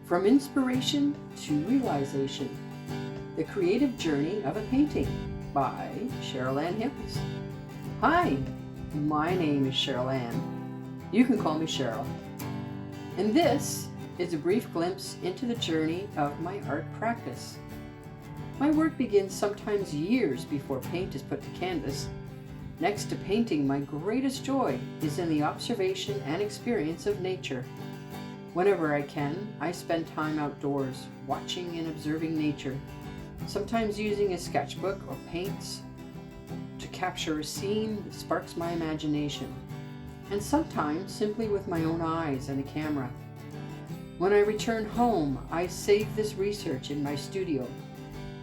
From inspiration to realization, the creative journey of a painting by Cheryl-Ann. Hi, my name is Cheryl-Ann. You can call me Cheryl. And this is a brief glimpse into the journey of my art practice. My work begins sometimes years before paint is put to canvas. Next to painting, my greatest joy is in the observation and experience of nature. Whenever I can, I spend time outdoors, watching and observing nature, sometimes using a sketchbook or paints to capture a scene that sparks my imagination, and sometimes simply with my own eyes and a camera. When I return home, I save this research in my studio,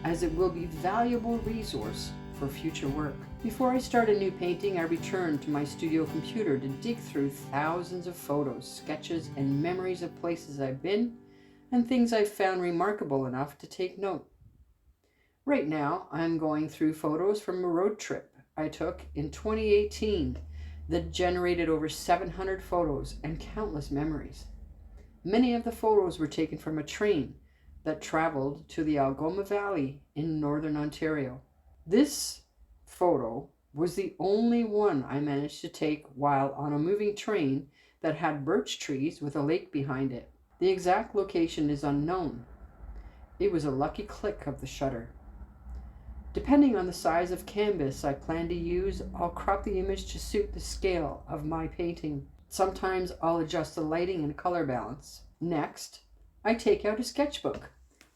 as it will be a valuable resource for future work. Before I start a new painting, I return to my studio computer to dig through thousands of photos, sketches, and memories of places I've been and things I've found remarkable enough to take note. Right now, I'm going through photos from a road trip I took in 2018 that generated over 700 photos and countless memories. Many of the photos were taken from a train that traveled to the Algoma Valley in northern Ontario. This photo was the only one I managed to take while on a moving train that had birch trees with a lake behind it. The exact location is unknown. It was a lucky click of the shutter. Depending on the size of canvas I plan to use, I'll crop the image to suit the scale of my painting. Sometimes I'll adjust the lighting and color balance. Next, I take out a sketchbook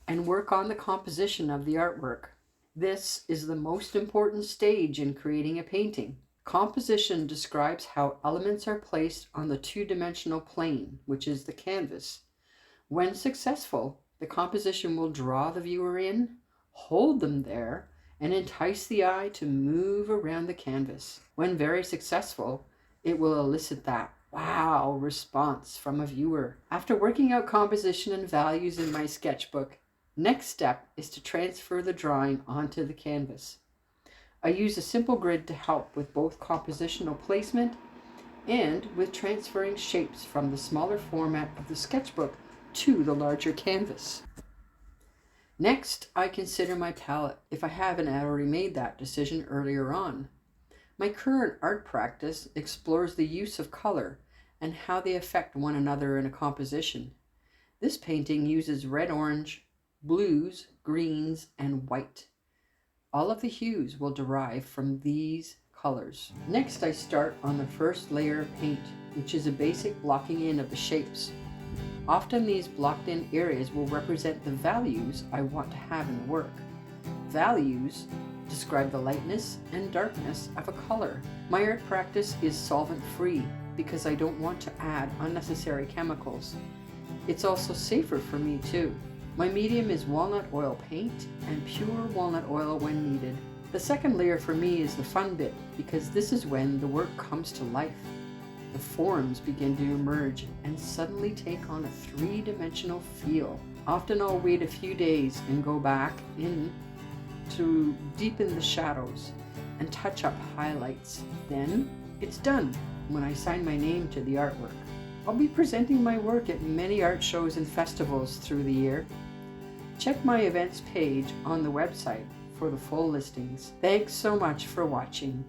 and work on the composition of the artwork. This is the most important stage in creating a painting. Composition describes how elements are placed on the two-dimensional plane, which is the canvas. When successful, the composition will draw the viewer in, hold them there, and entice the eye to move around the canvas. When very successful, it will elicit that wow response from a viewer. After working out composition and values in my sketchbook, next step is to transfer the drawing onto the canvas. I use a simple grid to help with both compositional placement and with transferring shapes from the smaller format of the sketchbook to the larger canvas. Next, I consider my palette if I haven't already made that decision earlier on. My current art practice explores the use of color and how they affect one another in a composition. This painting uses red-orange, blues, greens, and white. All of the hues will derive from these colors. Next, I start on the first layer of paint, which is a basic blocking in of the shapes. Often these blocked in areas will represent the values I want to have in the work. Values describe the lightness and darkness of a color. My art practice is solvent-free because I don't want to add unnecessary chemicals. It's also safer for me too. My medium is walnut oil paint and pure walnut oil when needed. The second layer for me is the fun bit because this is when the work comes to life. The forms begin to emerge and suddenly take on a three-dimensional feel. Often I'll wait a few days and go back in to deepen the shadows and touch up highlights. Then it's done when I sign my name to the artwork. I'll be presenting my work at many art shows and festivals through the year. Check my events page on the website for the full listings. Thanks so much for watching.